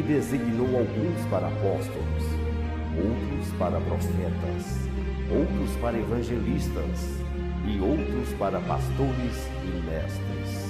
designou alguns para apóstolos, outros para profetas, outros para evangelistas e outros para pastores e mestres.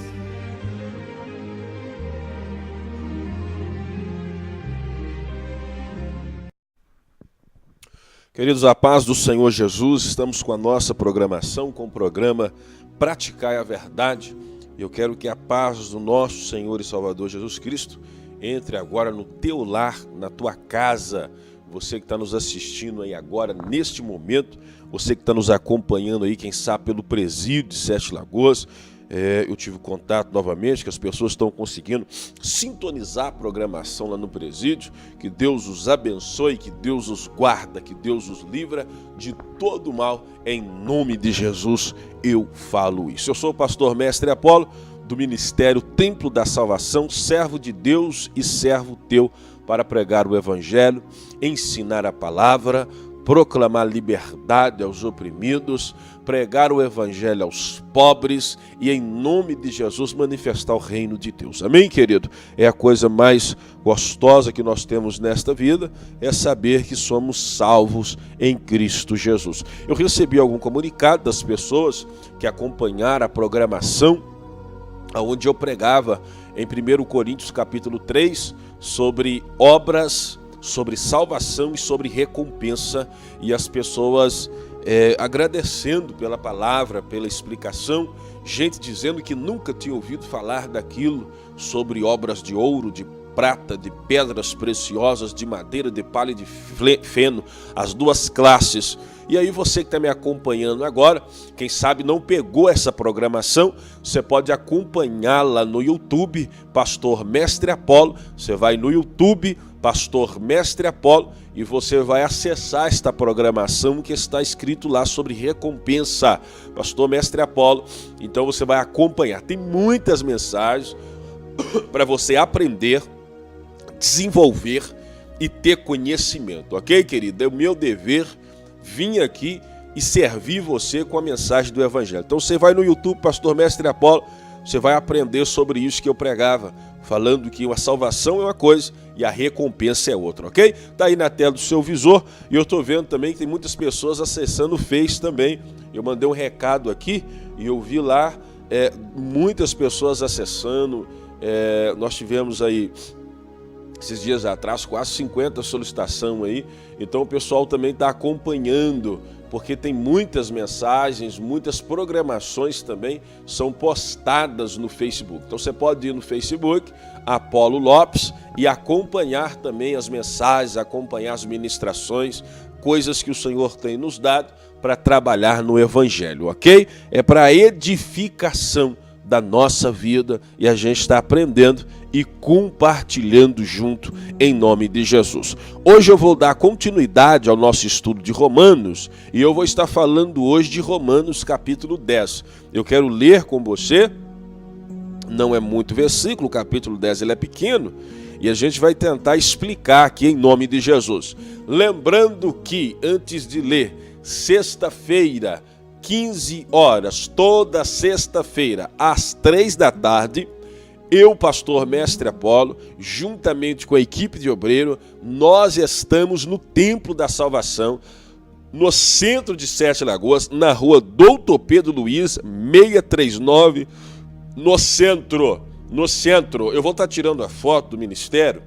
Queridos, a paz do Senhor Jesus, estamos com a nossa programação, com o programa Praticai a Verdade. Eu quero que a paz do nosso Senhor e Salvador Jesus Cristo entre agora no teu lar, na tua casa. Você que está nos assistindo aí agora, neste momento, você que está nos acompanhando aí, quem sabe pelo presídio de Sete Lagoas, eu tive contato novamente, que as pessoas estão conseguindo sintonizar a programação lá no presídio. Que Deus os abençoe, que Deus os guarda, que Deus os livra de todo mal, em nome de Jesus eu falo isso. Eu sou o pastor Mestre Apolo, do Ministério Templo da Salvação, servo de Deus e servo teu, para pregar o Evangelho, ensinar a palavra, proclamar liberdade aos oprimidos, pregar o Evangelho aos pobres e, em nome de Jesus, manifestar o reino de Deus. Amém, querido? É a coisa mais gostosa que nós temos nesta vida, é saber que somos salvos em Cristo Jesus. Eu recebi algum comunicado das pessoas que acompanharam a programação, onde eu pregava em 1 Coríntios capítulo 3, sobre obras, sobre salvação e sobre recompensa, e as pessoas agradecendo pela palavra, pela explicação, gente dizendo que nunca tinha ouvido falar daquilo, sobre obras de ouro, de prata, de pedras preciosas, de madeira, de palha e de feno, as duas classes. E aí você que está me acompanhando agora, quem sabe não pegou essa programação, você pode acompanhá-la no YouTube, Pastor Mestre Apolo. Você vai no YouTube, Pastor Mestre Apolo, e você vai acessar esta programação que está escrito lá sobre recompensa, Pastor Mestre Apolo. Então você vai acompanhar, tem muitas mensagens para você aprender, desenvolver e ter conhecimento, ok, querido? É o meu dever vir aqui e servir você com a mensagem do Evangelho. Então você vai no YouTube, Pastor Mestre Apolo, você vai aprender sobre isso que eu pregava, falando que a salvação é uma coisa e a recompensa é outra, ok? Está aí na tela do seu visor, e eu estou vendo também que tem muitas pessoas acessando o Face também. Eu mandei um recado aqui e eu vi lá muitas pessoas acessando. Nós tivemos aí, esses dias atrás, quase 50 solicitações aí. Então o pessoal também está acompanhando, porque tem muitas mensagens, muitas programações também são postadas no Facebook. Então você pode ir no Facebook, Apolo Lopes, e acompanhar também as mensagens, acompanhar as ministrações, coisas que o Senhor tem nos dado para trabalhar no Evangelho, ok? É para edificação da nossa vida, e a gente está aprendendo e compartilhando junto, em nome de Jesus. Hoje eu vou dar continuidade ao nosso estudo de Romanos, e eu vou estar falando hoje de Romanos capítulo 10. Eu quero ler com você, não é muito versículo, o capítulo 10 ele é pequeno, e a gente vai tentar explicar aqui em nome de Jesus. Lembrando que, antes de ler, sexta-feira, 15 horas, toda sexta-feira, às 3 da tarde, eu, Pastor Mestre Apolo, juntamente com a equipe de obreiro, nós estamos no Templo da Salvação, no centro de Sete Lagoas, na rua Doutor Pedro Luiz, 639, no centro. Eu vou estar tirando a foto do ministério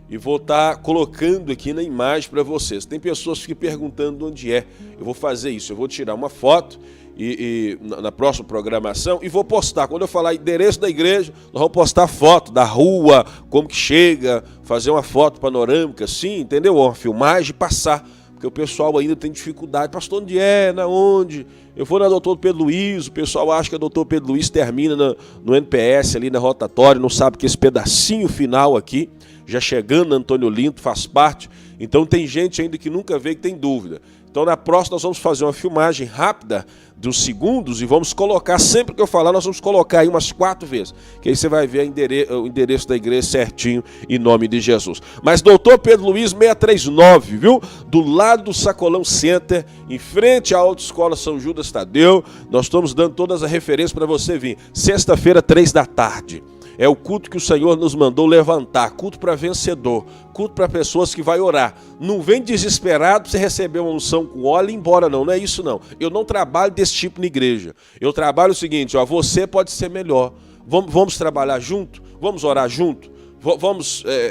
e vou estar colocando aqui na imagem para vocês. Tem pessoas que ficam perguntando onde é. Eu vou fazer isso, eu vou tirar uma foto e na próxima programação e vou postar. Quando eu falar endereço da igreja, nós vamos postar foto da rua, como que chega, fazer uma foto panorâmica assim, entendeu? Uma filmagem e passar, porque o pessoal ainda tem dificuldade. Pastor, onde é? Na onde? Eu vou na Doutor Pedro Luiz, o pessoal acha que a Doutor Pedro Luiz termina no NPS, ali na rotatória, não sabe que esse pedacinho final aqui, já chegando na Antônio Olinto, faz parte. Então tem gente ainda que nunca veio, que tem dúvida. Então na próxima nós vamos fazer uma filmagem rápida de uns segundos e vamos colocar, sempre que eu falar, nós vamos colocar aí umas 4 vezes, que aí você vai ver o endereço da igreja certinho, em nome de Jesus. Mas Doutor Pedro Luiz 639, viu? Do lado do Sacolão Center, em frente à Autoescola São Judas Tadeu. Nós estamos dando todas as referências para você vir. Sexta-feira, 3 da tarde. É o culto que o Senhor nos mandou levantar, culto para vencedor, culto para pessoas que vai orar. Não vem desesperado para você receber uma unção com óleo e ir embora, não é isso não. Eu não trabalho desse tipo na igreja. Eu trabalho o seguinte, ó, você pode ser melhor. Vamos trabalhar junto? Vamos orar junto?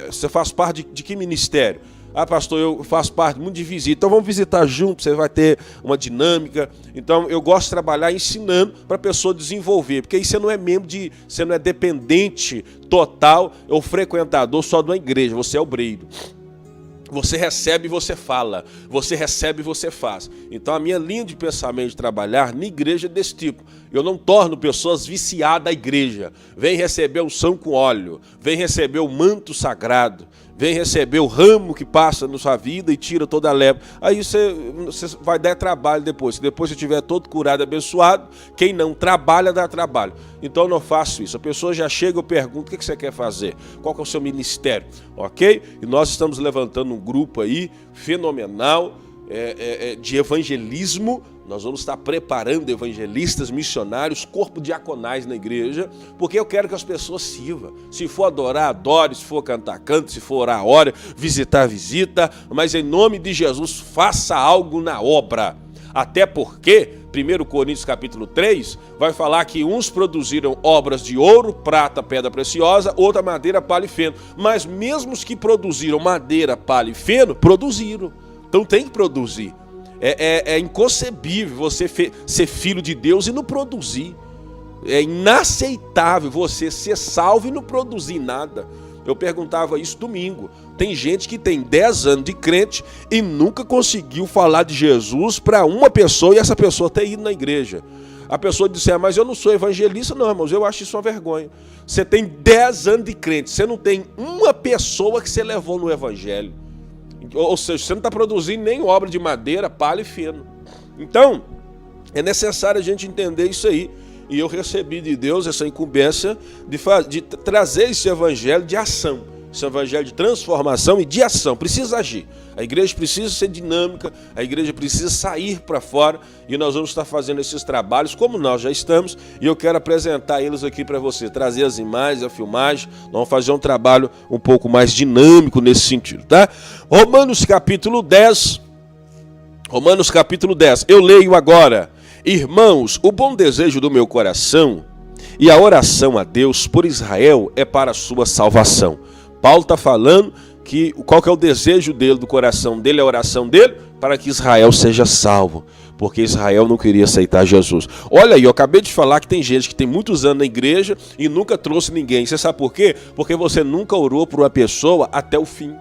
Você faz parte de que ministério? Ah, pastor, eu faço parte muito de visita. Então vamos visitar junto, você vai ter uma dinâmica. Então eu gosto de trabalhar ensinando para a pessoa desenvolver, porque aí você não é você não é dependente total ou frequentador só de uma igreja, você é obreiro. Você recebe e você fala, você recebe e você faz. Então a minha linha de pensamento de trabalhar na igreja é desse tipo. Eu não torno pessoas viciadas à igreja. Vem receber unção com óleo, vem receber o manto sagrado, vem receber o ramo que passa na sua vida e tira toda a lepra. Aí você vai dar trabalho depois. Se depois você estiver todo curado e abençoado, quem não trabalha, dá trabalho. Então eu não faço isso. A pessoa já chega e pergunta, o que você quer fazer? Qual que é o seu ministério? Ok? E nós estamos levantando um grupo aí fenomenal de evangelismo. Nós vamos estar preparando evangelistas, missionários, corpo diaconais na igreja, porque eu quero que as pessoas sirvam. Se for adorar, adore, se for cantar, cante, se for orar, ore, visitar, visita, mas em nome de Jesus, faça algo na obra. Até porque, 1 Coríntios capítulo 3, vai falar que uns produziram obras de ouro, prata, pedra preciosa, outra madeira, palha e feno. Mas mesmo os que produziram madeira, palha e feno, produziram. Então tem que produzir. É inconcebível você ser filho de Deus e não produzir. É inaceitável você ser salvo e não produzir nada. Eu perguntava isso domingo. Tem gente que tem 10 anos de crente e nunca conseguiu falar de Jesus para uma pessoa e essa pessoa ter ido na igreja. A pessoa disse, mas eu não sou evangelista. Não, irmãos, eu acho isso uma vergonha. Você tem 10 anos de crente, você não tem uma pessoa que você levou no evangelho. Ou seja, você não está produzindo nem obra de madeira, palha e feno. Então, é necessário a gente entender isso aí. E eu recebi de Deus essa incumbência de trazer esse evangelho de ação. Esse evangelho de transformação e de ação. Precisa agir. A igreja precisa ser dinâmica, a igreja precisa sair para fora. E nós vamos estar fazendo esses trabalhos, como nós já estamos. E eu quero apresentar eles aqui para você. Trazer as imagens, a filmagem. Nós vamos fazer um trabalho um pouco mais dinâmico nesse sentido, tá? Romanos capítulo 10. Romanos capítulo 10. Eu leio agora. Irmãos, o bom desejo do meu coração e a oração a Deus por Israel é para a sua salvação. Paulo está falando que qual que é o desejo dele, do coração dele, a oração dele, para que Israel seja salvo, porque Israel não queria aceitar Jesus. Olha aí, eu acabei de falar que tem gente que tem muitos anos na igreja e nunca trouxe ninguém. Você sabe por quê? Porque você nunca orou por uma pessoa até o fim.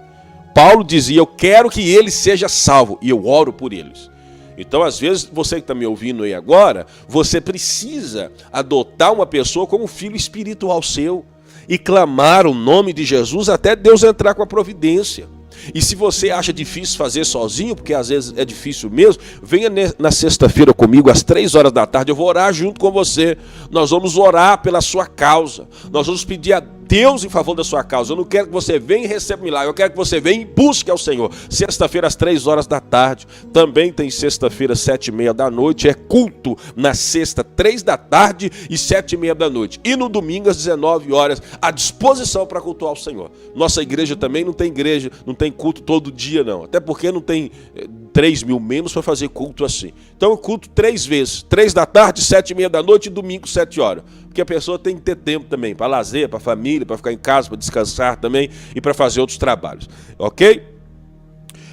Paulo dizia, eu quero que ele seja salvo, e eu oro por eles. Então, às vezes, você que está me ouvindo aí agora, você precisa adotar uma pessoa como filho espiritual seu e clamar o nome de Jesus até Deus entrar com a providência. E se você acha difícil fazer sozinho, porque às vezes é difícil mesmo, venha na sexta-feira comigo às 3 horas da tarde, eu vou orar junto com você. Nós vamos orar pela sua causa. Nós vamos pedir a Deus em favor da sua causa. Eu não quero que você venha e receba milagre, eu quero que você venha e busque ao Senhor. Sexta-feira às 3 horas da tarde. Também tem sexta-feira às 7h30 da noite. É culto na sexta, 3 da tarde e 7h30 da noite. E no domingo às 19 horas, à disposição para cultuar o Senhor. Nossa igreja também não tem culto todo dia não. Até porque não tem 3 mil membros para fazer culto assim. Então eu culto 3 vezes. 3 da tarde, 7h30 da noite e domingo 7 horas. Porque a pessoa tem que ter tempo também para lazer, para família, para ficar em casa, para descansar também e para fazer outros trabalhos. Ok?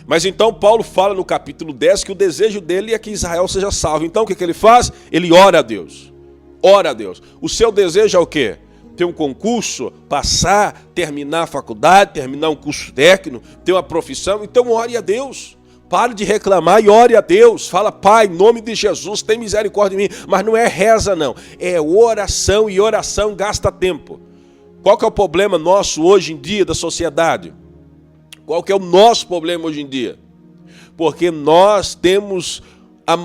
Mas então Paulo fala no capítulo 10 que o desejo dele é que Israel seja salvo. Então o que ele faz? Ele ora a Deus. Ora a Deus. O seu desejo é o quê? Ter um concurso, passar, terminar a faculdade, terminar um curso técnico, ter uma profissão. Então ore a Deus. Pare de reclamar e ore a Deus. Fala, Pai, em nome de Jesus, tem misericórdia de mim. Mas não é reza, não. É oração, e oração gasta tempo. Qual que é o problema nosso hoje em dia da sociedade? Qual que é o nosso problema hoje em dia? Porque nós temos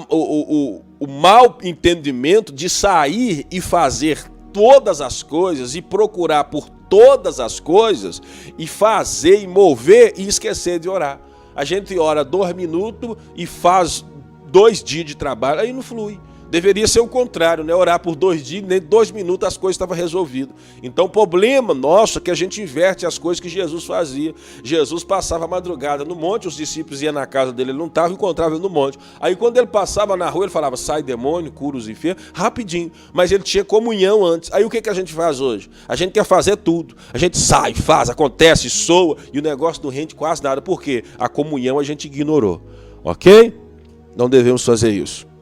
o mau entendimento de sair e fazer todas as coisas e procurar por todas as coisas e fazer e mover e esquecer de orar. A gente ora 2 minutos e faz 2 dias de trabalho, aí não flui. Deveria ser o contrário, né? Orar por 2 dias, nem 2 minutos as coisas estavam resolvidas. Então o problema nosso é que a gente inverte as coisas que Jesus fazia. Jesus passava a madrugada no monte, os discípulos iam na casa dele, ele não estava, encontrava ele no monte. Aí quando ele passava na rua, ele falava, sai demônio, cura os enfermos, rapidinho. Mas ele tinha comunhão antes. Aí o que a gente faz hoje? A gente quer fazer tudo. A gente sai, faz, acontece, soa, e o negócio não rende quase nada. Por quê? A comunhão a gente ignorou. Ok? Não devemos fazer isso.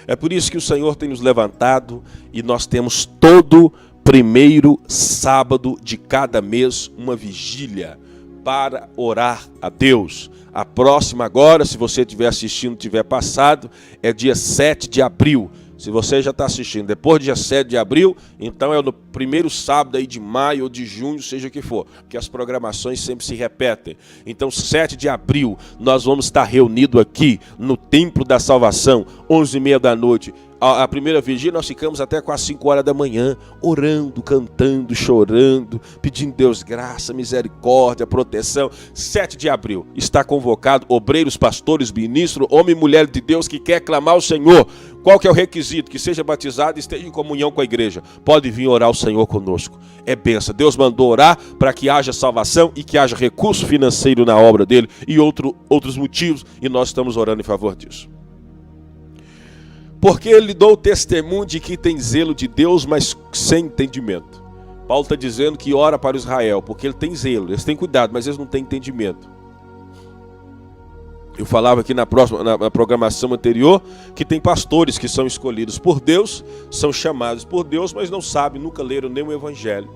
É por isso que o Senhor tem nos levantado e nós temos todo primeiro sábado de cada mês uma vigília para orar a Deus. A próxima agora, se você estiver assistindo, tiver passado, é dia 7 de abril. Se você já está assistindo depois do dia 7 de abril, então é no primeiro sábado aí de maio ou de junho, seja o que for, porque as programações sempre se repetem. Então 7 de abril nós vamos estar reunidos aqui no Templo da Salvação, 11h30 da noite. A primeira vigília nós ficamos até quase 5 horas da manhã, orando, cantando, chorando, pedindo Deus graça, misericórdia, proteção. 7 de abril está convocado obreiros, pastores, ministros, homem e mulher de Deus que quer clamar ao Senhor. Qual que é o requisito? Que seja batizado e esteja em comunhão com a igreja. Pode vir orar ao Senhor conosco. É bênção. Deus mandou orar para que haja salvação e que haja recurso financeiro na obra dele e outros motivos, e nós estamos orando em favor disso. Porque ele deu o testemunho de que tem zelo de Deus, mas sem entendimento. Paulo está dizendo que ora para Israel, porque ele tem zelo, eles têm cuidado, mas eles não têm entendimento. Eu falava aqui na programação anterior que tem pastores que são escolhidos por Deus, são chamados por Deus, mas não sabem, nunca leram nem o Evangelho.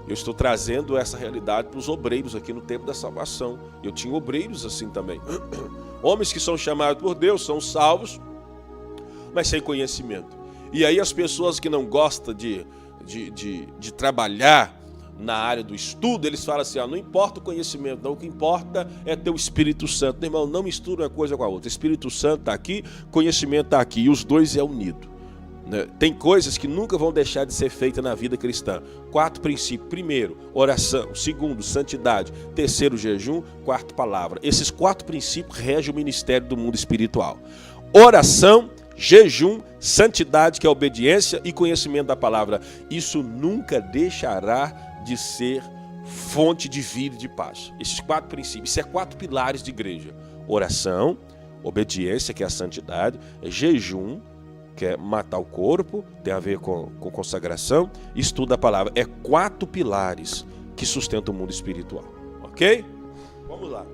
Eu estou trazendo essa realidade para os obreiros aqui no Tempo da Salvação. Eu tinha obreiros assim também. Homens que são chamados por Deus, são salvos, mas sem conhecimento. E aí as pessoas que não gostam de trabalhar na área do estudo, eles falam assim, não importa o conhecimento, não, o que importa é ter o Espírito Santo. Meu irmão, não mistura uma coisa com a outra. Espírito Santo está aqui, conhecimento está aqui, e os dois é unido. Tem coisas que nunca vão deixar de ser feitas na vida cristã. 4 princípios. Primeiro, oração. Segundo, santidade. Terceiro, jejum. Quarto, palavra. Esses 4 princípios regem o ministério do mundo espiritual. Oração, jejum, santidade, que é obediência, e conhecimento da palavra. Isso nunca deixará de ser fonte de vida e de paz. Esses 4 princípios, isso é 4 pilares de igreja. Oração, obediência, que é a santidade, jejum, que é matar o corpo, tem a ver com consagração, estudo da palavra. É 4 pilares que sustentam o mundo espiritual. Ok? Vamos lá.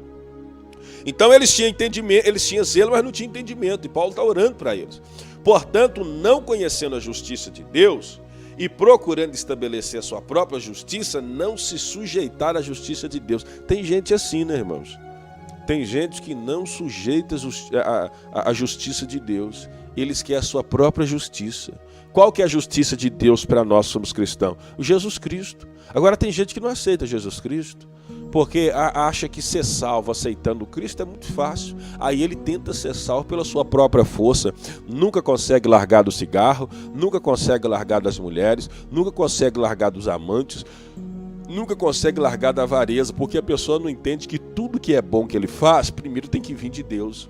Então eles tinham entendimento, eles tinham zelo, mas não tinham entendimento, e Paulo está orando para eles. Portanto, não conhecendo a justiça de Deus e procurando estabelecer a sua própria justiça, não se sujeitar à justiça de Deus. Tem gente assim, né, irmãos? Tem gente que não sujeita a justiça de Deus. Eles querem a sua própria justiça. Qual que é a justiça de Deus para nós, somos cristãos? O Jesus Cristo. Agora tem gente que não aceita Jesus Cristo, porque acha que ser salvo aceitando Cristo é muito fácil. Aí ele tenta ser salvo pela sua própria força, nunca consegue largar do cigarro, nunca consegue largar das mulheres, nunca consegue largar dos amantes, nunca consegue largar da avareza, porque a pessoa não entende que tudo que é bom que ele faz, primeiro tem que vir de Deus.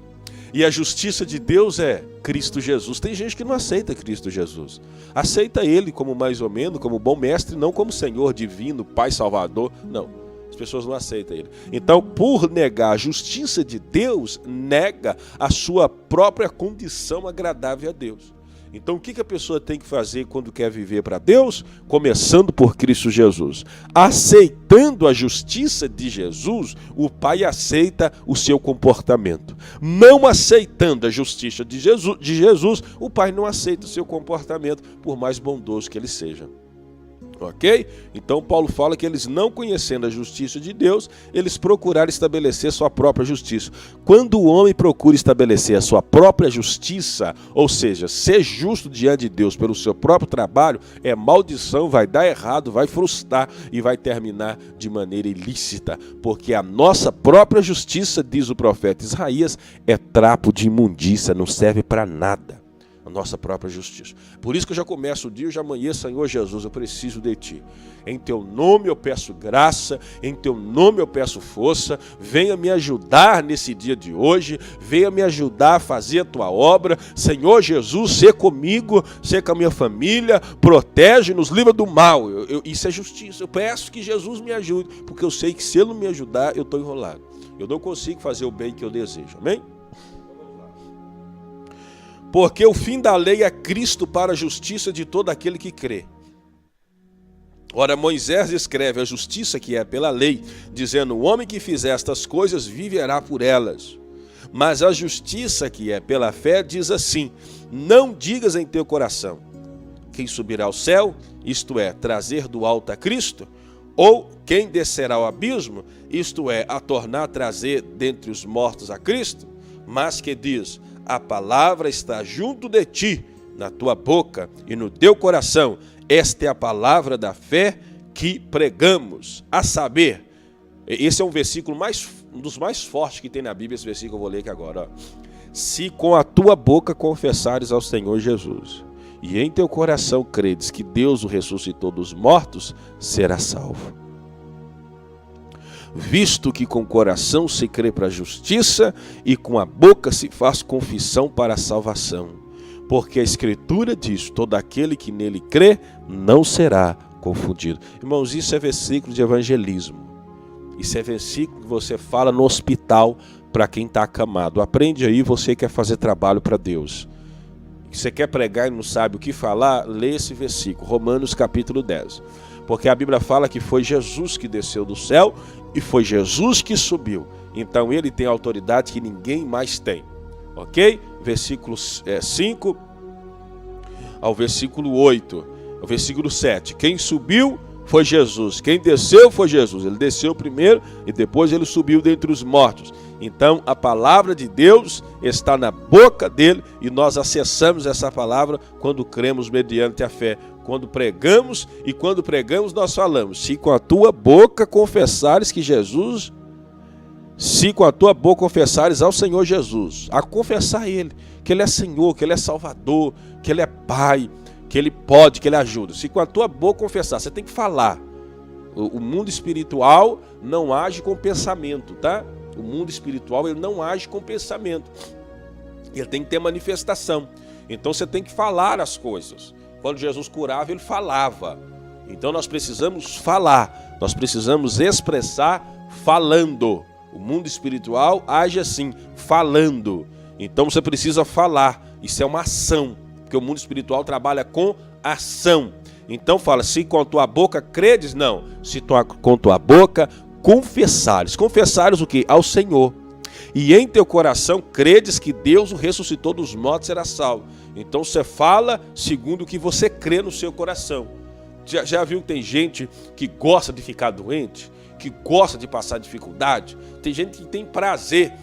E a justiça de Deus é Cristo Jesus. Tem gente que não aceita Cristo Jesus. Aceita ele como mais ou menos, como bom mestre, não como Senhor divino, Pai Salvador, não. As pessoas não aceitam ele. Então, por negar a justiça de Deus, nega a sua própria condição agradável a Deus. Então, o que a pessoa tem que fazer quando quer viver para Deus? Começando por Cristo Jesus. Aceitando a justiça de Jesus, o Pai aceita o seu comportamento. Não aceitando a justiça de Jesus, o Pai não aceita o seu comportamento, por mais bondoso que ele seja. Ok? Então Paulo fala que eles, não conhecendo a justiça de Deus, eles procuraram estabelecer sua própria justiça. Quando o homem procura estabelecer a sua própria justiça, ou seja, ser justo diante de Deus pelo seu próprio trabalho, é maldição, vai dar errado, vai frustrar e vai terminar de maneira ilícita, porque a nossa própria justiça, diz o profeta Isaías, é trapo de imundícia, não serve para nada. a nossa própria justiça. Por isso que eu já começo o dia, eu já amanheço, Senhor Jesus, eu preciso de Ti. Em Teu nome eu peço graça, em Teu nome eu peço força, venha me ajudar nesse dia de hoje, venha me ajudar a fazer a Tua obra. Senhor Jesus, sê comigo, sê com a minha família, protege, nos livra do mal. Isso é justiça. Eu peço que Jesus me ajude, porque eu sei que se Ele não me ajudar, eu estou enrolado. Eu não consigo fazer o bem que eu desejo. Amém? Porque o fim da lei é Cristo para a justiça de todo aquele que crê. Ora, Moisés escreve a justiça que é pela lei, dizendo: o homem que fizer estas coisas viverá por elas. Mas a justiça que é pela fé diz assim: não digas em teu coração: quem subirá ao céu, isto é, trazer do alto a Cristo, ou quem descerá ao abismo, isto é, a tornar a trazer dentre os mortos a Cristo, mas que diz: a palavra está junto de ti, na tua boca e no teu coração. Esta é a palavra da fé que pregamos. A saber, esse é um versículo um dos mais fortes que tem na Bíblia, esse versículo eu vou ler aqui agora. Ó. Se com a tua boca confessares ao Senhor Jesus, e em teu coração credes que Deus o ressuscitou dos mortos, serás salvo. Visto que com o coração se crê para a justiça, e com a boca se faz confissão para a salvação. Porque a Escritura diz: todo aquele que nele crê não será confundido. Irmãos, isso é versículo de evangelismo. Isso é versículo que você fala no hospital para quem está acamado. Aprende aí, você quer fazer trabalho para Deus. Você quer pregar e não sabe o que falar? Lê esse versículo, Romanos capítulo 10. Porque a Bíblia fala que foi Jesus que desceu do céu e foi Jesus que subiu. Então ele tem autoridade que ninguém mais tem. Ok? Versículo 5 ao versículo 8, ao versículo 7. Quem subiu foi Jesus, quem desceu foi Jesus. Ele desceu primeiro e depois ele subiu dentre os mortos. Então a palavra de Deus está na boca dele e nós acessamos essa palavra quando cremos mediante a fé. Quando pregamos, e quando pregamos nós falamos: se com a tua boca confessares que Jesus... Se com a tua boca confessares ao Senhor Jesus, a confessar a Ele, que Ele é Senhor, que Ele é Salvador, que Ele é Pai, que Ele pode, que Ele ajuda. Se com a tua boca confessar, você tem que falar. O mundo espiritual não age com pensamento, tá? O mundo espiritual ele não age com pensamento. Ele tem que ter manifestação. Então você tem que falar as coisas. Quando Jesus curava, Ele falava. Então nós precisamos falar, nós precisamos expressar falando. O mundo espiritual age assim, falando. Então você precisa falar. Isso é uma ação, porque o mundo espiritual trabalha com ação. Então fala: se com a tua boca credes, não. Se com tua boca confessares. Confessares o quê? Ao Senhor. E em teu coração credes que Deus o ressuscitou dos mortos, será salvo. Então você fala segundo o que você crê no seu coração. Já viu que tem gente que gosta de ficar doente? Que gosta de passar dificuldade? Tem gente que tem prazer,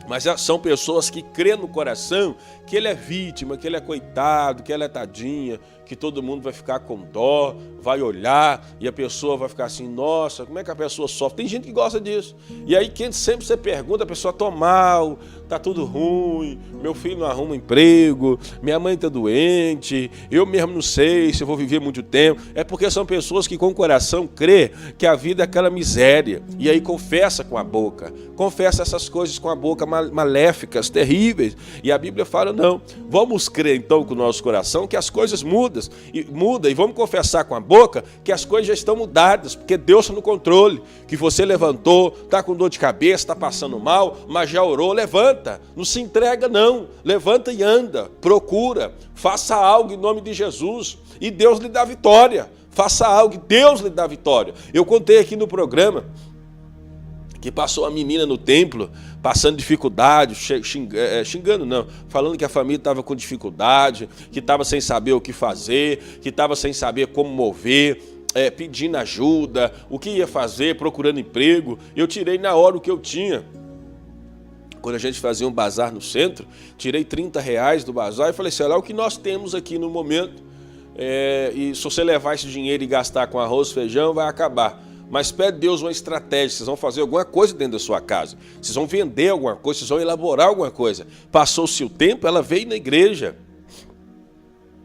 mas são pessoas que crêem no coração que ele é vítima, que ele é coitado, que ela é tadinha, que todo mundo vai ficar com dó, vai olhar e a pessoa vai ficar assim: nossa, como é que a pessoa sofre? Tem gente que gosta disso. E aí sempre você pergunta, a pessoa: está mal, está tudo ruim, meu filho não arruma emprego, minha mãe está doente, eu mesmo não sei se eu vou viver muito tempo. É porque são pessoas que com o coração crê que a vida é aquela miséria. E aí confessa com a boca, confessa essas coisas com a boca maléficas, terríveis. E a Bíblia fala: não, vamos crer então com o nosso coração que as coisas mudam e vamos confessar com a boca que as coisas já estão mudadas, porque Deus está no controle, que você levantou, está com dor de cabeça, está passando mal, mas já orou. Levanta, não se entrega não, levanta e anda, procura, faça algo em nome de Jesus e Deus lhe dá vitória. Faça algo e Deus lhe dá vitória. Eu contei aqui no programa que passou uma menina no templo, passando dificuldade, xingando não, falando que a família estava com dificuldade, que estava sem saber o que fazer, que estava sem saber como mover, pedindo ajuda, o que ia fazer, procurando emprego. Eu tirei na hora o que eu tinha. Quando a gente fazia um bazar no centro, tirei R$30 do bazar e falei: sei lá, o que nós temos aqui no momento, e se você levar esse dinheiro e gastar com arroz e feijão, vai acabar. Mas pede a Deus uma estratégia, vocês vão fazer alguma coisa dentro da sua casa, vocês vão vender alguma coisa, vocês vão elaborar alguma coisa. Passou-se o tempo, ela veio na igreja.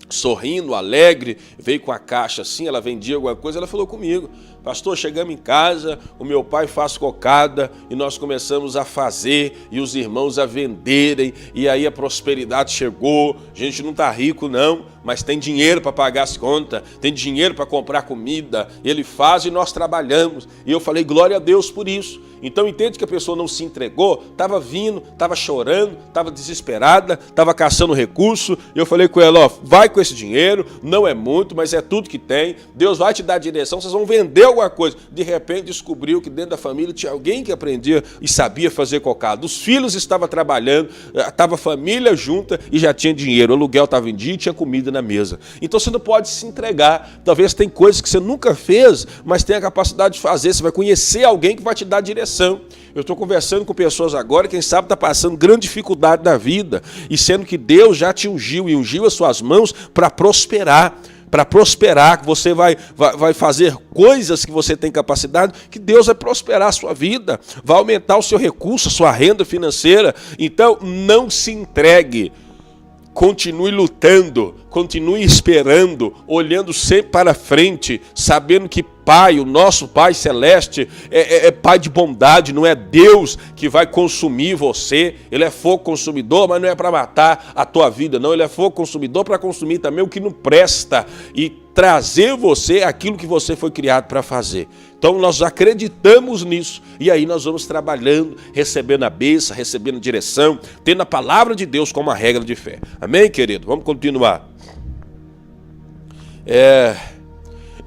sorrindo, alegre, veio com a caixa assim, ela vendia alguma coisa, ela falou comigo: pastor, chegamos em casa, o meu pai faz cocada e nós começamos a fazer e os irmãos a venderem e aí a prosperidade chegou, a gente não está rico não, mas tem dinheiro para pagar as contas, tem dinheiro para comprar comida, ele faz e nós trabalhamos. E eu falei: glória a Deus por isso. Então entende que a pessoa não se entregou, estava vindo, estava chorando, estava desesperada, estava caçando recurso, e eu falei com ela: ó, vai com esse dinheiro, não é muito, mas é tudo que tem, Deus vai te dar a direção, vocês vão vender alguma coisa. De repente descobriu que dentro da família tinha alguém que aprendia e sabia fazer cocada. Os filhos estavam trabalhando, estava a família junta e já tinha dinheiro, o aluguel estava em dia e tinha comida na mesa. Então você não pode se entregar, talvez tem coisas que você nunca fez, mas tem a capacidade de fazer, você vai conhecer alguém que vai te dar a direção. Eu estou conversando com pessoas agora, quem sabe está passando grande dificuldade na vida, e sendo que Deus já te ungiu e ungiu as suas mãos para prosperar, que você vai fazer coisas que você tem capacidade, que Deus vai prosperar a sua vida, vai aumentar o seu recurso, a sua renda financeira. Então não se entregue, continue lutando, continue esperando, olhando sempre para frente, sabendo que Pai, o nosso Pai Celeste, é Pai de bondade, não é Deus que vai consumir você. Ele é fogo consumidor, mas não é para matar a tua vida, não. Ele é fogo consumidor para consumir também o que não presta e trazer você aquilo que você foi criado para fazer. Então nós acreditamos nisso e aí nós vamos trabalhando, recebendo a bênção, recebendo direção, tendo a palavra de Deus como a regra de fé. Amém, querido? Vamos continuar.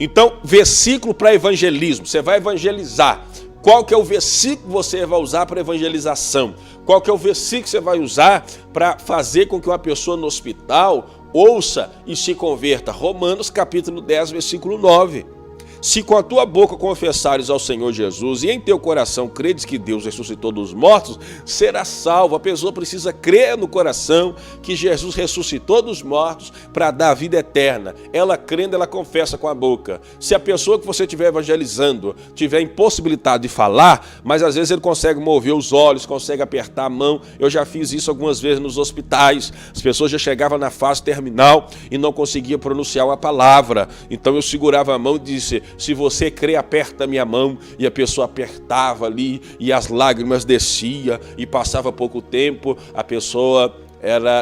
Então, versículo para evangelismo. Você vai evangelizar. Qual que é o versículo que você vai usar para evangelização? Qual que é o versículo que você vai usar para fazer com que uma pessoa no hospital ouça e se converta? Romanos capítulo 10, versículo 9. Se com a tua boca confessares ao Senhor Jesus e em teu coração credes que Deus ressuscitou dos mortos, serás salvo. A pessoa precisa crer no coração que Jesus ressuscitou dos mortos para dar a vida eterna. Ela crendo, ela confessa com a boca. Se a pessoa que você estiver evangelizando tiver impossibilidade de falar, mas às vezes ele consegue mover os olhos, consegue apertar a mão. Eu já fiz isso algumas vezes nos hospitais. As pessoas já chegavam na fase terminal e não conseguiam pronunciar uma palavra. Então eu segurava a mão e disse: se você crê, aperta a minha mão. E a pessoa apertava ali e as lágrimas desciam e passava pouco tempo, a pessoa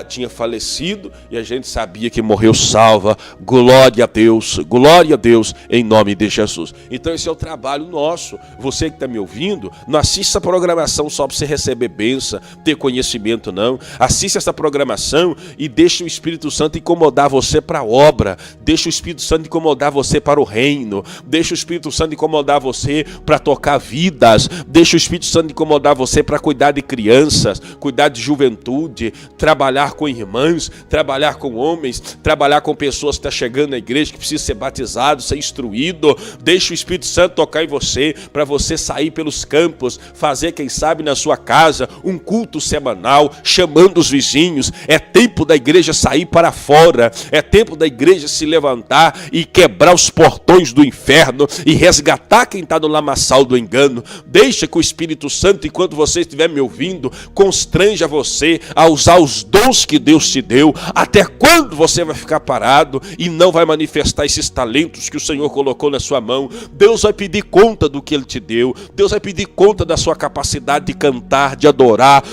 tinha falecido e a gente sabia que morreu salva. Glória a Deus em nome de Jesus. Então esse é o trabalho nosso. Você que está me ouvindo, não assista a programação só para você receber bênção, ter conhecimento, não. Assista essa programação e deixa o Espírito Santo incomodar você para a obra, deixa o Espírito Santo incomodar você para o reino, deixa o Espírito Santo incomodar você para tocar vidas, deixa o Espírito Santo incomodar você para cuidar de crianças, cuidar de juventude, trabalhar com irmãs, trabalhar com homens, trabalhar com pessoas que estão chegando na igreja, que precisam ser batizados, ser instruídos. Deixa o Espírito Santo tocar em você, para você sair pelos campos, fazer, quem sabe, na sua casa, um culto semanal, chamando os vizinhos. É tempo da igreja sair para fora, é tempo da igreja se levantar e quebrar os portões do inferno e resgatar quem está no lamaçal do engano. Deixa que o Espírito Santo, enquanto você estiver me ouvindo, constranja você a usar os dons que Deus te deu. Até quando você vai ficar parado e não vai manifestar esses talentos que o Senhor colocou na sua mão? Deus vai pedir conta do que Ele te deu. Deus vai pedir conta da sua capacidade de cantar, de adorar,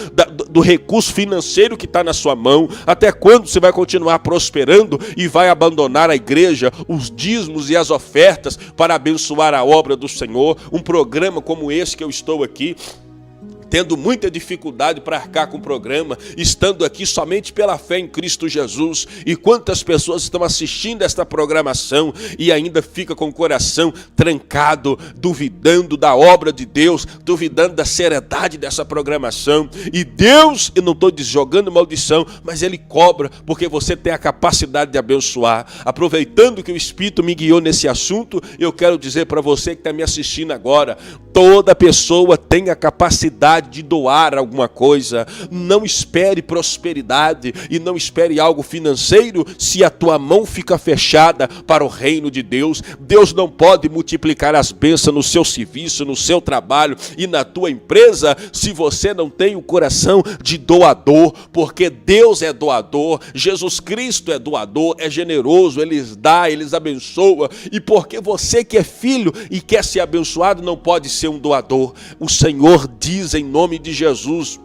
do recurso financeiro que está na sua mão. Até quando você vai continuar prosperando e vai abandonar a igreja, os dízimos e as ofertas para abençoar a obra do Senhor? Um programa como esse que eu estou aqui, tendo muita dificuldade para arcar com o programa, estando aqui somente pela fé em Cristo Jesus. E quantas pessoas estão assistindo esta programação e ainda fica com o coração trancado, duvidando da obra de Deus, duvidando da seriedade dessa programação. E Deus, eu não estou jogando maldição, mas Ele cobra, porque você tem a capacidade de abençoar. Aproveitando que o Espírito me guiou nesse assunto, eu quero dizer para você que está me assistindo agora, toda pessoa tem a capacidade necessidade de doar alguma coisa. Não espere prosperidade e não espere algo financeiro se a tua mão fica fechada para o reino de Deus. Deus não pode multiplicar as bênçãos no seu serviço, no seu trabalho e na tua empresa se você não tem o coração de doador, porque Deus é doador, Jesus Cristo é doador, é generoso, Ele dá, Ele abençoa, e porque você que é filho e quer ser abençoado não pode ser um doador. O Senhor diz em nome de Jesus,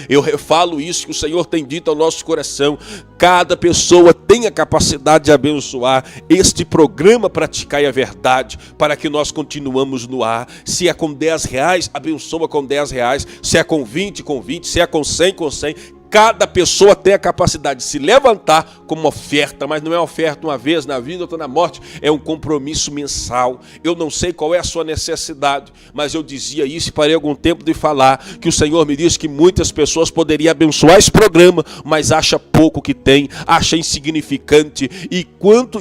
eu refalo isso que o Senhor tem dito ao nosso coração: cada pessoa tem a capacidade de abençoar. Este programa Praticai a Verdade, para que nós continuamos no ar. Se é com R$10, abençoa com R$10. Se é com 20, com 20. Se é com 100, com 100. Cada pessoa tem a capacidade de se levantar como uma oferta, mas não é uma oferta uma vez na vida, outra na morte, é um compromisso mensal. Eu não sei qual é a sua necessidade, mas eu dizia isso e parei algum tempo de falar, que o Senhor me disse que muitas pessoas poderiam abençoar esse programa, mas acha pouco que tem, acha insignificante, e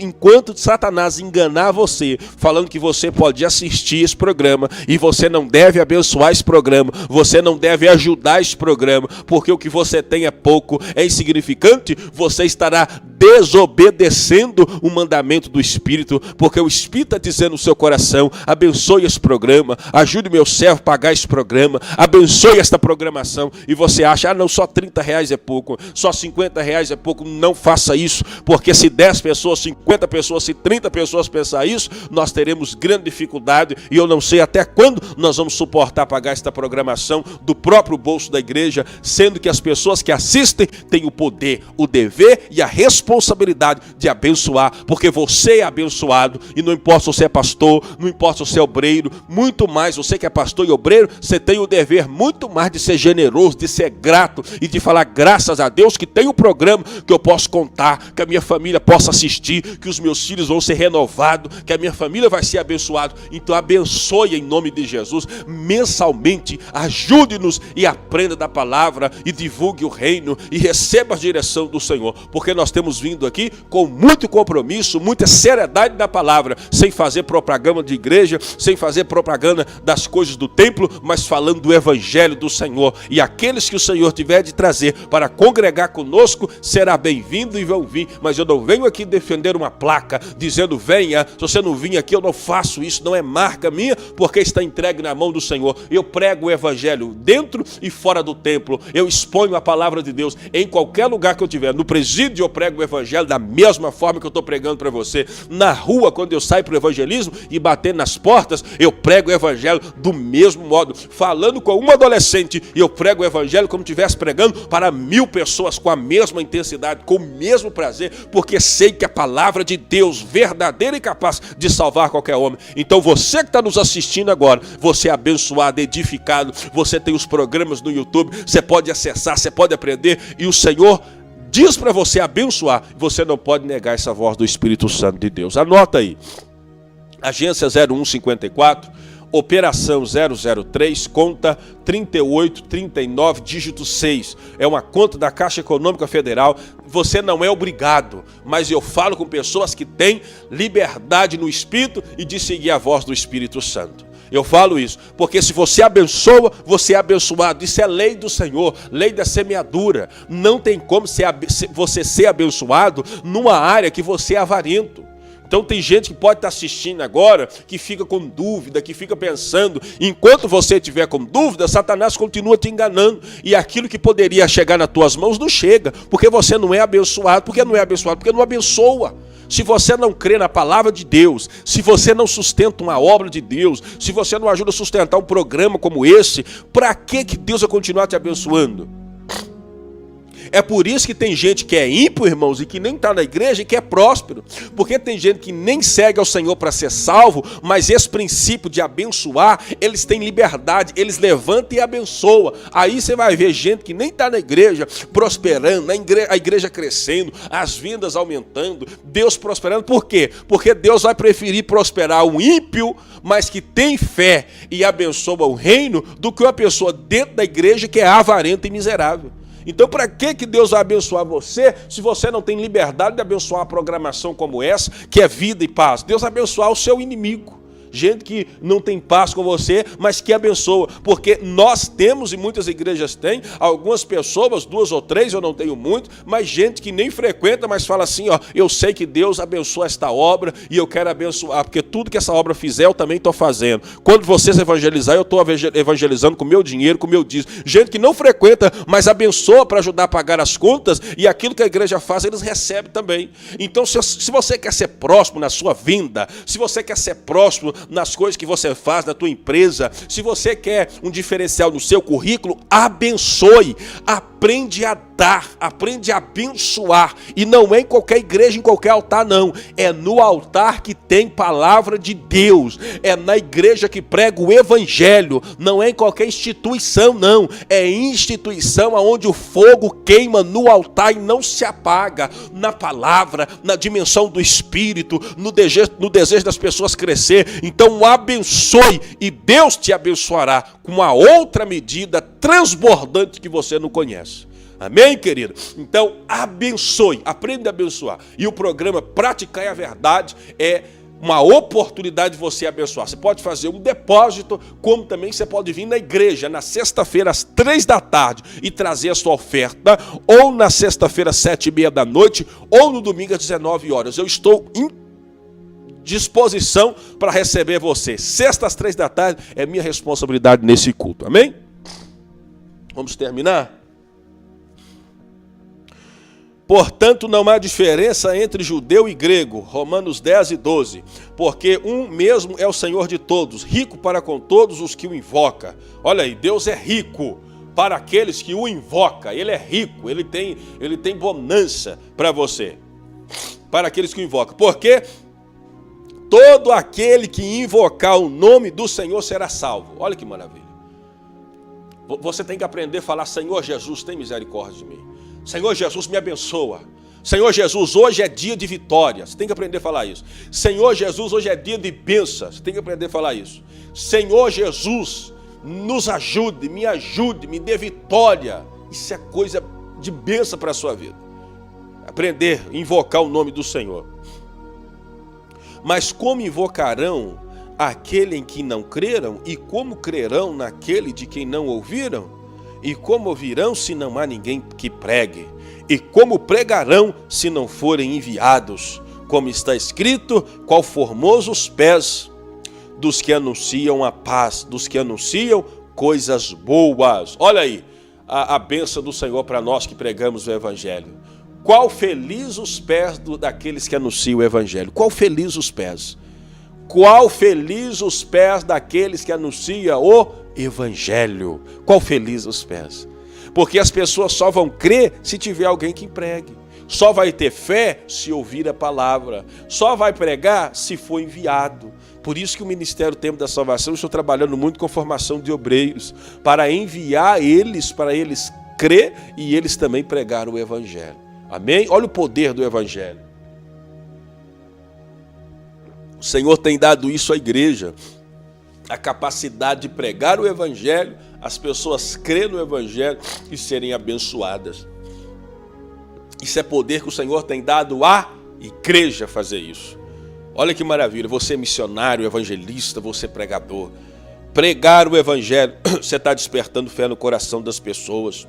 enquanto Satanás enganar você, falando que você pode assistir esse programa, e você não deve abençoar esse programa, você não deve ajudar esse programa, porque o que você tem é pouco, é insignificante, você estará desobedecendo o mandamento do Espírito, porque o Espírito está dizendo no seu coração: abençoe esse programa, ajude meu servo a pagar esse programa, abençoe esta programação, e você acha, não, só R$30 é pouco, só R$50 é pouco. Não faça isso, porque se 10 pessoas, 50 pessoas, se 30 pessoas pensar isso, nós teremos grande dificuldade, e eu não sei até quando nós vamos suportar pagar esta programação do próprio bolso da igreja, sendo que as pessoas que assistem têm o poder, o dever e a responsabilidade de abençoar, porque você é abençoado, e não importa se você é pastor, não importa se você é obreiro, muito mais, você que é pastor e obreiro, você tem o dever muito mais de ser generoso, de ser grato e de falar graças a Deus que tem um programa que eu posso contar, que a minha família possa assistir, que os meus filhos vão ser renovados, que a minha família vai ser abençoada. Então abençoe em nome de Jesus, mensalmente, ajude-nos e aprenda da palavra e divulgue o reino e receba a direção do Senhor, porque nós temos vindo aqui com muito compromisso, muita seriedade da palavra, sem fazer propaganda de igreja, sem fazer propaganda das coisas do templo, mas falando do evangelho do Senhor, e aqueles que o Senhor tiver de trazer para congregar conosco, será bem-vindo e vão vir, mas eu não venho aqui defender uma placa, dizendo venha, se você não vir aqui eu não faço isso, não é marca minha, porque está entregue na mão do Senhor. Eu prego o evangelho dentro e fora do templo, eu exponho a palavra de Deus em qualquer lugar que eu tiver. No presídio eu prego o evangelho da mesma forma que eu estou pregando para você. Na rua, quando eu saio para o evangelismo e bater nas portas, eu prego o evangelho do mesmo modo. Falando com um adolescente, eu prego o evangelho como se estivesse pregando para 1000 pessoas, com a mesma intensidade, com o mesmo prazer, porque sei que a palavra de Deus verdadeira e capaz de salvar qualquer homem. Então você que está nos assistindo agora, você é abençoado, edificado, você tem os programas no YouTube, você pode acessar, você pode aprender, e o Senhor diz para você abençoar, você não pode negar essa voz do Espírito Santo de Deus. Anota aí, agência 0154, operação 003, conta 3839, dígito 6, é uma conta da Caixa Econômica Federal. Você não é obrigado, mas eu falo com pessoas que têm liberdade no Espírito e de seguir a voz do Espírito Santo. Eu falo isso, porque se você abençoa, você é abençoado. Isso é lei do Senhor, lei da semeadura. Não tem como você ser abençoado numa área que você é avarento. Então tem gente que pode estar assistindo agora, que fica com dúvida, que fica pensando. Enquanto você estiver com dúvida, Satanás continua te enganando. E aquilo que poderia chegar nas tuas mãos não chega, porque você não é abençoado. Por que não é abençoado? Porque não abençoa. Se você não crê na palavra de Deus, se você não sustenta uma obra de Deus, se você não ajuda a sustentar um programa como esse, para que Deus vai continuar te abençoando? É por isso que tem gente que é ímpio, irmãos, e que nem está na igreja e que é próspero. Porque tem gente que nem segue ao Senhor para ser salvo, mas esse princípio de abençoar, eles têm liberdade, eles levantam e abençoam. Aí você vai ver gente que nem está na igreja prosperando, a igreja crescendo, as vendas aumentando, Deus prosperando. Por quê? Porque Deus vai preferir prosperar um ímpio, mas que tem fé e abençoa o reino, do que uma pessoa dentro da igreja que é avarenta e miserável. Então, para que Deus vai abençoar você, se você não tem liberdade de abençoar uma programação como essa, que é vida e paz? Deus vai abençoar o seu inimigo. gente que não tem paz com você, mas que abençoa. Porque nós temos, e muitas igrejas têm, algumas pessoas, 2 ou 3, eu não tenho muito, mas gente que nem frequenta, mas fala assim, ó, eu sei que Deus abençoa esta obra e eu quero abençoar, porque tudo que essa obra fizer eu também estou fazendo. Quando vocês evangelizar, eu estou evangelizando com o meu dinheiro, com o meu dízimo. Gente que não frequenta, mas abençoa para ajudar a pagar as contas, e aquilo que a igreja faz, eles recebem também. Então, se você quer ser próximo na sua vinda, se você quer ser próximo nas coisas que você faz na tua empresa, se você quer um diferencial no seu currículo, abençoe, aprende a dar, aprende a abençoar. E não é em qualquer igreja, em qualquer altar, não. É no altar que tem palavra de Deus. É na igreja que prega o evangelho. Não é em qualquer instituição, não. É instituição onde o fogo queima no altar e não se apaga. Na palavra, na dimensão do Espírito, no desejo das pessoas crescer. Então abençoe e Deus te abençoará com uma outra medida transbordante que você não conhece. Amém, querido? Então, abençoe, aprenda a abençoar. E o programa Praticar a Verdade é uma oportunidade de você abençoar. Você pode fazer um depósito, como também você pode vir na igreja na sexta-feira às 3 da tarde e trazer a sua oferta, ou na sexta-feira às 7:30 da noite, ou no domingo às 19 horas. Eu estou em disposição para receber você. Sexta às 3 da tarde é minha responsabilidade nesse culto. Amém? Vamos terminar? Portanto, não há diferença entre judeu e grego, Romanos 10 e 12, porque um mesmo é o Senhor de todos, rico para com todos os que o invocam. Olha aí, Deus é rico para aqueles que o invocam, Ele é rico, Ele tem bonança para você, para aqueles que o invocam, porque todo aquele que invocar o nome do Senhor será salvo. Olha que maravilha. Você tem que aprender a falar, Senhor Jesus, tem misericórdia de mim. Senhor Jesus, me abençoa. Senhor Jesus, hoje é dia de vitória. Você tem que aprender a falar isso. Senhor Jesus, hoje é dia de bênção. Você tem que aprender a falar isso. Senhor Jesus, nos ajude, me dê vitória. Isso é coisa de bênção para a sua vida. Aprender a invocar o nome do Senhor. Mas como invocarão aquele em que não creram? E como crerão naquele de quem não ouviram? E como ouvirão se não há ninguém que pregue? E como pregarão se não forem enviados? Como está escrito, qual formosos pés dos que anunciam a paz, dos que anunciam coisas boas. Olha aí, a bênção do Senhor para nós que pregamos o Evangelho. Qual feliz os pés daqueles que anunciam o Evangelho. Qual feliz os pés. Qual feliz os pés daqueles que anunciam o Evangelho. Qual feliz os pés. Porque as pessoas só vão crer se tiver alguém que pregue. Só vai ter fé se ouvir a palavra. Só vai pregar se for enviado. Por isso que o Ministério Tempo da Salvação, eu estou trabalhando muito com formação de obreiros, para enviar eles, para eles crer e eles também pregar o Evangelho. Amém? Olha o poder do Evangelho. O Senhor tem dado isso à igreja, a capacidade de pregar o Evangelho, as pessoas crerem no Evangelho e serem abençoadas. Isso é poder que o Senhor tem dado à igreja fazer isso. Olha que maravilha, você é missionário, evangelista, você é pregador. Pregar o Evangelho, você está despertando fé no coração das pessoas.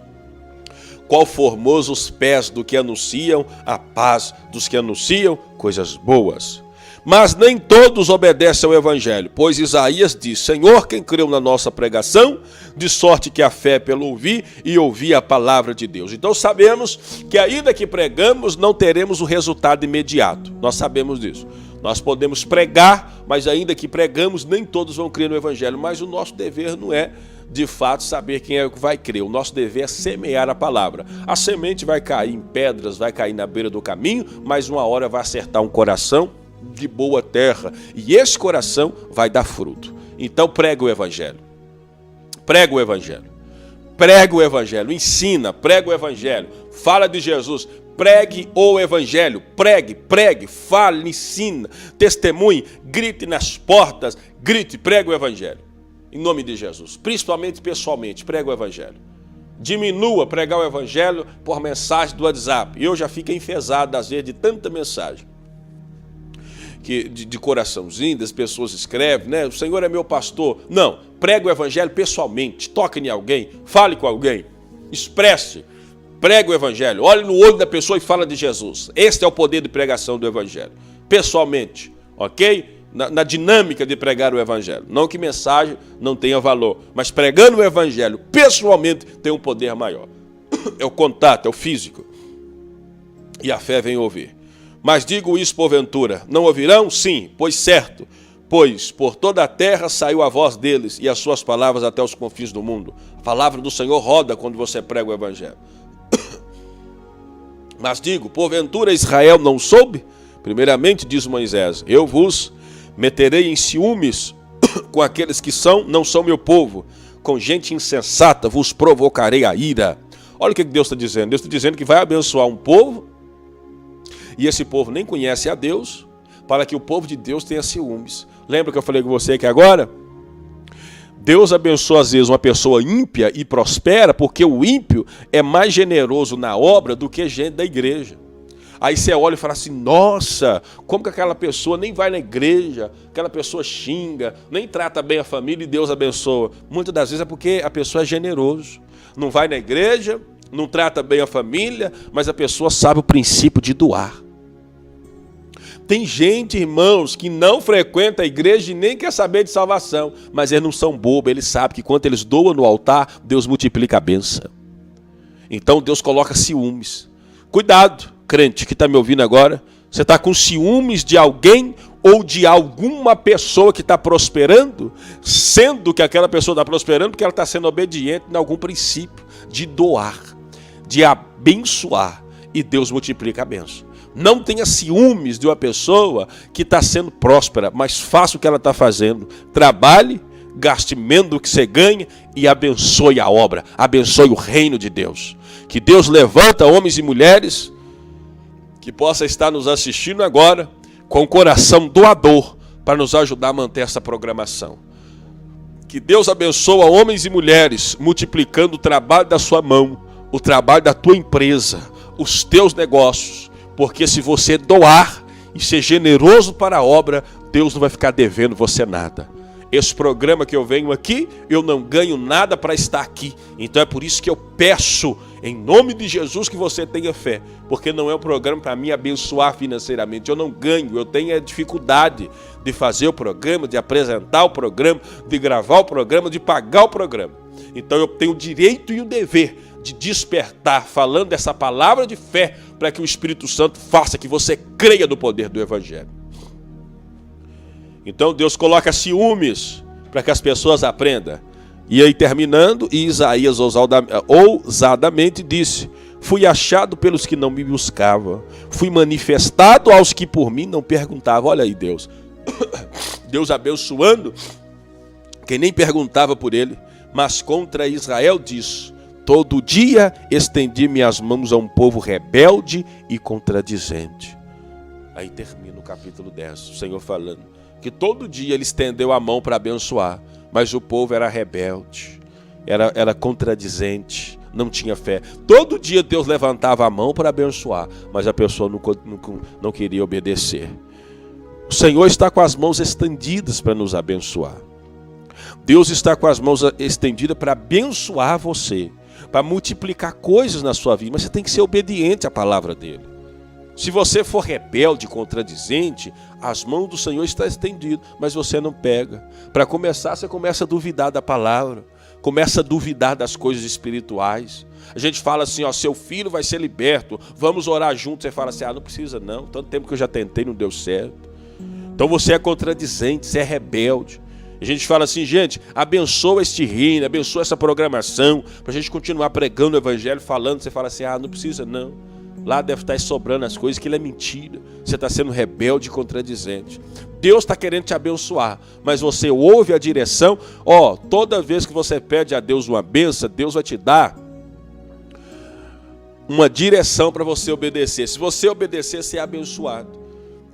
Qual formoso os pés do que anunciam a paz, dos que anunciam coisas boas. Mas nem todos obedecem ao Evangelho, pois Isaías diz, Senhor, quem creu na nossa pregação, de sorte que a fé é pelo ouvir e ouvir a palavra de Deus. Então sabemos que ainda que pregamos, não teremos o resultado imediato. Nós sabemos disso. Nós podemos pregar, mas ainda que pregamos, nem todos vão crer no Evangelho. Mas o nosso dever não é, de fato, saber quem é que vai crer. O nosso dever é semear a palavra. A semente vai cair em pedras, vai cair na beira do caminho, mas uma hora vai acertar um coração de boa terra, e esse coração vai dar fruto. Então prega o Evangelho. Prega o Evangelho. Prega o Evangelho. Ensina, prega o Evangelho. Fala de Jesus. Pregue o Evangelho. Pregue, fale, ensina, testemunhe, grite nas portas, grite, pregue o Evangelho. Em nome de Jesus. Principalmente pessoalmente, prega o Evangelho. Diminua pregar o Evangelho por mensagem do WhatsApp. Eu já fico enfesado às vezes de tanta mensagem. de coraçãozinho, das pessoas escrevem, né? O Senhor é meu pastor. Não, prega o evangelho pessoalmente, toque em alguém, fale com alguém, expresse, prega o evangelho, olhe no olho da pessoa e fala de Jesus. Este é o poder de pregação do evangelho, pessoalmente, ok? Na dinâmica de pregar o evangelho. Não que mensagem não tenha valor, mas pregando o evangelho pessoalmente tem um poder maior. É o contato, é o físico. E a fé vem ouvir. Mas digo isso porventura, não ouvirão? Sim, pois certo, pois por toda a terra saiu a voz deles e as suas palavras até os confins do mundo. A palavra do Senhor roda quando você prega o evangelho. Mas digo, porventura Israel não soube? Primeiramente diz Moisés, eu vos meterei em ciúmes com aqueles que não são meu povo, com gente insensata vos provocarei a ira. Olha o que Deus está dizendo, Deus está dizendo que vai abençoar um povo, e esse povo nem conhece a Deus, para que o povo de Deus tenha ciúmes. Lembra que eu falei com você que agora? Deus abençoa às vezes uma pessoa ímpia e prospera, porque o ímpio é mais generoso na obra do que gente da igreja. Aí você olha e fala assim, nossa, como que aquela pessoa nem vai na igreja, aquela pessoa xinga, nem trata bem a família e Deus abençoa. Muitas das vezes é porque a pessoa é generoso, não vai na igreja, não trata bem a família, mas a pessoa sabe o princípio de doar. Tem gente, irmãos, que não frequenta a igreja e nem quer saber de salvação, mas eles não são bobos, eles sabem que quando eles doam no altar, Deus multiplica a bênção. Então Deus coloca ciúmes. Cuidado, crente que está me ouvindo agora, você está com ciúmes de alguém ou de alguma pessoa que está prosperando, sendo que aquela pessoa está prosperando porque ela está sendo obediente em algum princípio de doar, de abençoar, e Deus multiplica a bênção. Não tenha ciúmes de uma pessoa que está sendo próspera, mas faça o que ela está fazendo. Trabalhe, gaste menos do que você ganha e abençoe a obra, abençoe o reino de Deus. Que Deus levanta homens e mulheres que possa estar nos assistindo agora com o coração doador para nos ajudar a manter essa programação. Que Deus abençoe homens e mulheres multiplicando o trabalho da sua mão, o trabalho da tua empresa, os teus negócios. Porque se você doar e ser generoso para a obra, Deus não vai ficar devendo você nada. Esse programa que eu venho aqui, eu não ganho nada para estar aqui. Então é por isso que eu peço, em nome de Jesus, que você tenha fé. Porque não é um programa para me abençoar financeiramente. Eu não ganho, eu tenho a dificuldade de fazer o programa, de apresentar o programa, de gravar o programa, de pagar o programa. Então eu tenho o direito e o dever de despertar, falando essa palavra de fé, para que o Espírito Santo faça que você creia no poder do Evangelho. Então Deus coloca ciúmes para que as pessoas aprendam. E aí terminando, Isaías ousadamente disse, fui achado pelos que não me buscavam, fui manifestado aos que por mim não perguntavam. Olha aí Deus, Deus abençoando quem nem perguntava por ele, mas contra Israel diz, todo dia estendi minhas mãos a um povo rebelde e contradizente. Aí termina o capítulo 10, o Senhor falando que todo dia ele estendeu a mão para abençoar, mas o povo era rebelde, era contradizente, não tinha fé. Todo dia Deus levantava a mão para abençoar, mas a pessoa não queria obedecer. O Senhor está com as mãos estendidas para nos abençoar. Deus está com as mãos estendidas para abençoar você, para multiplicar coisas na sua vida, mas você tem que ser obediente à palavra dele. Se você for rebelde, contradizente, as mãos do Senhor estão estendidas, mas você não pega. Para começar, você começa a duvidar da palavra, começa a duvidar das coisas espirituais. A gente fala assim, ó, seu filho vai ser liberto, vamos orar juntos. Você fala assim, não precisa não, tanto tempo que eu já tentei, não deu certo. Então você é contradizente, você é rebelde. A gente fala assim, gente, abençoa este reino, abençoa essa programação, para a gente continuar pregando o evangelho, falando. Você fala assim, não precisa não. Lá deve estar sobrando as coisas, que ele é mentira. Você está sendo rebelde e contradizente. Deus está querendo te abençoar, mas você ouve a direção. Toda vez que você pede a Deus uma bênção, Deus vai te dar uma direção para você obedecer. Se você obedecer, você é abençoado.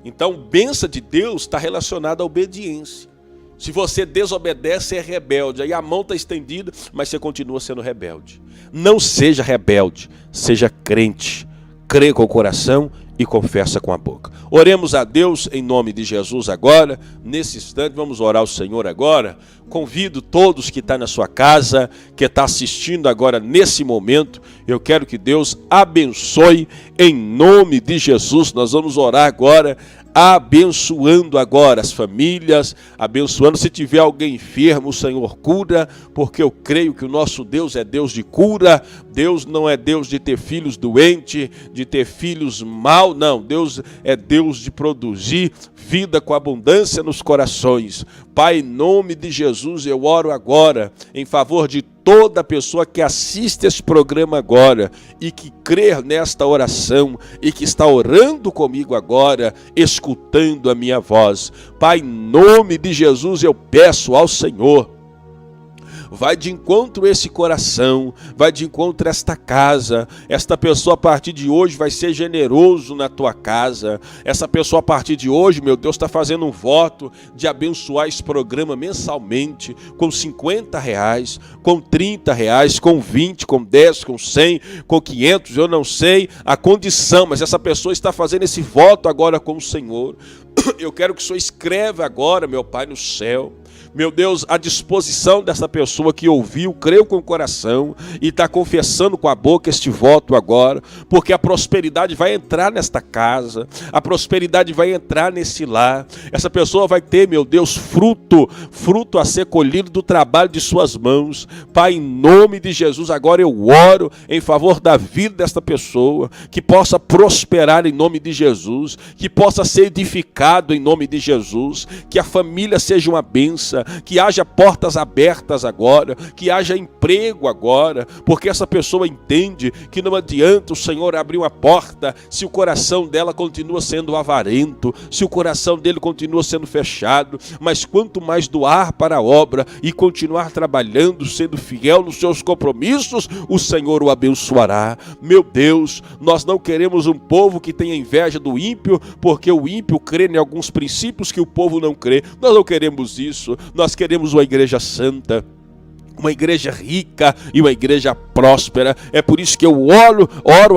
Então, bênção de Deus está relacionada à obediência. Se você desobedece, é rebelde. Aí a mão está estendida, mas você continua sendo rebelde. Não seja rebelde, seja crente. Crê com o coração e confessa com a boca. Oremos a Deus em nome de Jesus agora, nesse instante. Vamos orar ao Senhor agora. Convido todos que estão na sua casa, que está assistindo agora nesse momento. Eu quero que Deus abençoe em nome de Jesus. Nós vamos orar agora, abençoando agora as famílias, abençoando. Se tiver alguém enfermo, o Senhor cura, porque eu creio que o nosso Deus é Deus de cura. Deus não é Deus de ter filhos doentes, de ter filhos mal, não. Deus é Deus de produzir vida com abundância nos corações. Pai, em nome de Jesus, eu oro agora em favor de toda pessoa que assiste esse programa agora e que crê nesta oração e que está orando comigo agora, escutando a minha voz. Pai, em nome de Jesus, eu peço ao Senhor, vai de encontro a esse coração, vai de encontro a esta casa. Esta pessoa a partir de hoje vai ser generoso na tua casa. Essa pessoa a partir de hoje, meu Deus, está fazendo um voto de abençoar esse programa mensalmente com R$50, com R$30, com 20, com 10, com 100, com 500, eu não sei a condição, mas essa pessoa está fazendo esse voto agora com o Senhor. Eu quero que o Senhor escreva agora, meu Pai, no céu, meu Deus, à disposição dessa pessoa que ouviu, creu com o coração e está confessando com a boca este voto agora, porque a prosperidade vai entrar nesta casa, a prosperidade vai entrar nesse lar. Essa pessoa vai ter, meu Deus, fruto a ser colhido do trabalho de suas mãos. Pai, em nome de Jesus, agora eu oro em favor da vida desta pessoa, que possa prosperar em nome de Jesus, que possa ser edificado em nome de Jesus, que a família seja uma bênção, que haja portas abertas agora, que haja emprego agora, porque essa pessoa entende que não adianta o Senhor abrir uma porta se o coração dela continua sendo avarento, se o coração dele continua sendo fechado, mas quanto mais doar para a obra e continuar trabalhando, sendo fiel nos seus compromissos, o Senhor o abençoará. Meu Deus, nós não queremos um povo que tenha inveja do ímpio, porque o ímpio crê em alguns princípios que o povo não crê. Nós não queremos isso. Nós queremos uma igreja santa, uma igreja rica e uma igreja próspera. É por isso que eu oro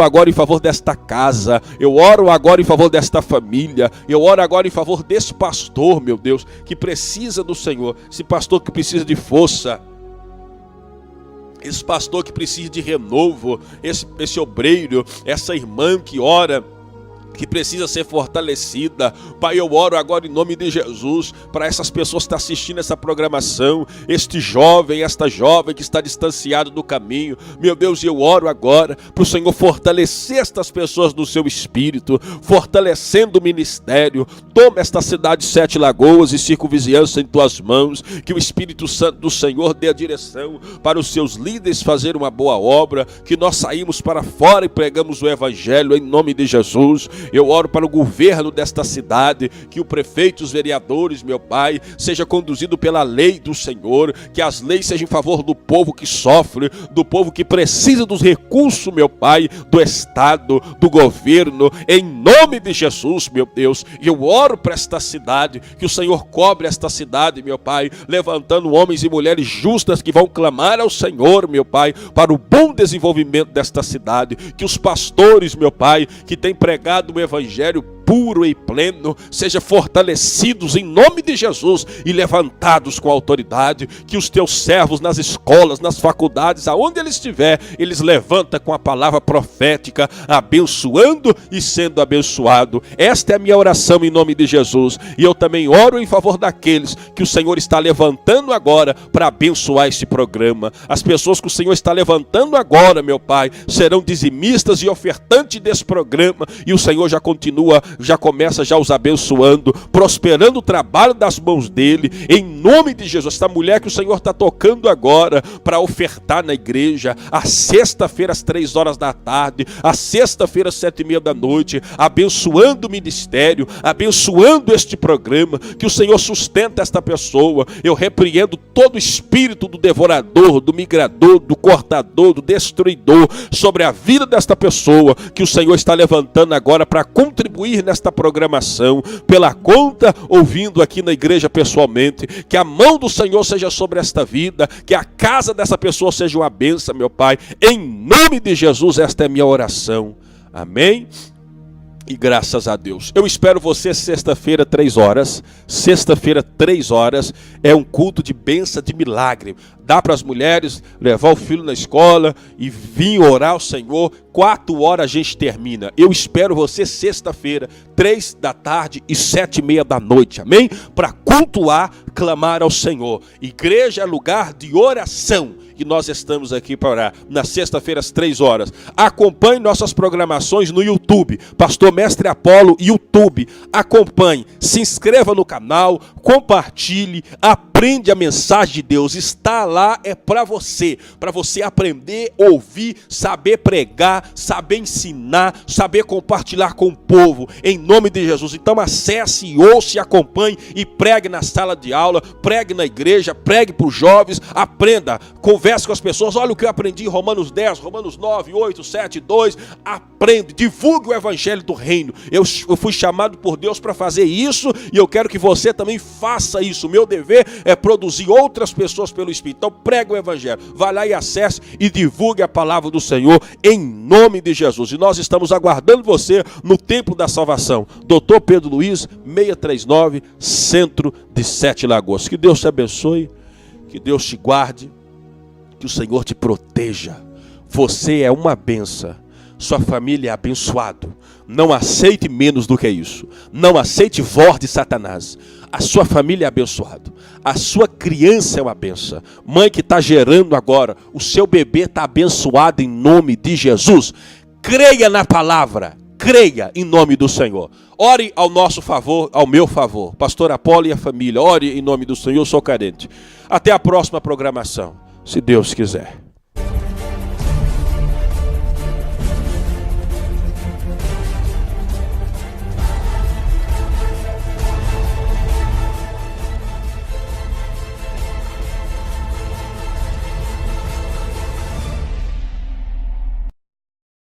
agora em favor desta casa, eu oro agora em favor desta família, eu oro agora em favor desse pastor, meu Deus, que precisa do Senhor, esse pastor que precisa de força, esse pastor que precisa de renovo, esse obreiro, essa irmã que ora, que precisa ser fortalecida. Pai, eu oro agora em nome de Jesus para essas pessoas que estão assistindo essa programação, este jovem, esta jovem que está distanciado do caminho. Meu Deus, eu oro agora para o Senhor fortalecer estas pessoas no seu espírito, fortalecendo o ministério. Toma esta cidade de 7 Lagoas e circunvizinhança em tuas mãos, que o Espírito Santo do Senhor dê a direção para os seus líderes fazer uma boa obra, que nós saímos para fora e pregamos o Evangelho em nome de Jesus. Eu oro para o governo desta cidade, que o prefeito e os vereadores, meu Pai, seja conduzido pela lei do Senhor, que as leis sejam em favor do povo que sofre, do povo que precisa dos recursos, meu Pai, do Estado, do governo, em nome de Jesus, meu Deus. E eu oro para esta cidade, que o Senhor cobre esta cidade, meu Pai, levantando homens e mulheres justas que vão clamar ao Senhor, meu Pai, para o bom desenvolvimento desta cidade, que os pastores, meu Pai, que têm pregado o Evangelho puro e pleno, sejam fortalecidos em nome de Jesus e levantados com autoridade, que os teus servos nas escolas, nas faculdades, aonde eles estiver, eles levantam com a palavra profética, abençoando e sendo abençoado. Esta é a minha oração em nome de Jesus, e eu também oro em favor daqueles que o Senhor está levantando agora para abençoar esse programa. As pessoas que o Senhor está levantando agora, meu Pai, serão dizimistas e ofertantes desse programa, e o Senhor já começa os abençoando, prosperando o trabalho das mãos dele, em nome de Jesus. Esta mulher que o Senhor está tocando agora para ofertar na igreja, a sexta-feira às 3 horas da tarde, a sexta-feira às 7:30 da noite, abençoando o ministério, abençoando este programa, que o Senhor sustenta esta pessoa. Eu repreendo todo espírito do devorador, do migrador, do cortador, do destruidor sobre a vida desta pessoa, que o Senhor está levantando agora para contribuir nesta programação, pela conta, ouvindo aqui na igreja pessoalmente. Que a mão do Senhor seja sobre esta vida, que a casa dessa pessoa seja uma bênção, meu Pai, em nome de Jesus. Esta é a minha oração, amém E graças a Deus. Eu espero você sexta-feira, 3 horas. Sexta-feira, 3 horas. É um culto de bênção, de milagre. Dá para as mulheres levar o filho na escola e vir orar ao Senhor. 4 horas a gente termina. Eu espero você sexta-feira, 3 da tarde e 7:30 da noite. Amém? Para cultuar, clamar ao Senhor. Igreja é lugar de oração. E nós estamos aqui para orar nas sexta-feiras, 3 horas. Acompanhe nossas programações no YouTube. Pastor Mestre Apolo, YouTube. Acompanhe, se inscreva no canal, compartilhe, aprende a mensagem de Deus. Está lá, é para você aprender, ouvir, saber pregar, saber ensinar, saber compartilhar com o povo, em nome de Jesus. Então acesse, ouça e acompanhe e pregue na sala de aula, pregue na igreja, pregue para os jovens, aprenda, converse com as pessoas. Olha o que eu aprendi em Romanos 10, Romanos 9, 8, 7, 2. Aprende, divulgue o evangelho do reino. Eu fui chamado por Deus para fazer isso e eu quero que você também faça isso. O meu dever é produzir outras pessoas pelo Espírito. Então pregue o evangelho, vá lá e acesse e divulgue a palavra do Senhor em nome de Jesus. E nós estamos aguardando você no Templo da Salvação, Dr. Pedro Luiz, 639, Centro de 7 Lagoas. Que Deus te abençoe, que Deus te guarde, que o Senhor te proteja. Você é uma bênção, sua família é abençoado. Não aceite menos do que isso. Não aceite voz de Satanás. A sua família é abençoada. A sua criança é uma bênção. Mãe que está gerando agora, o seu bebê está abençoado em nome de Jesus. Creia na palavra. Creia em nome do Senhor. Ore ao nosso favor, ao meu favor. Pastor Apolo e a família, ore em nome do Senhor, eu sou carente. Até a próxima programação, se Deus quiser.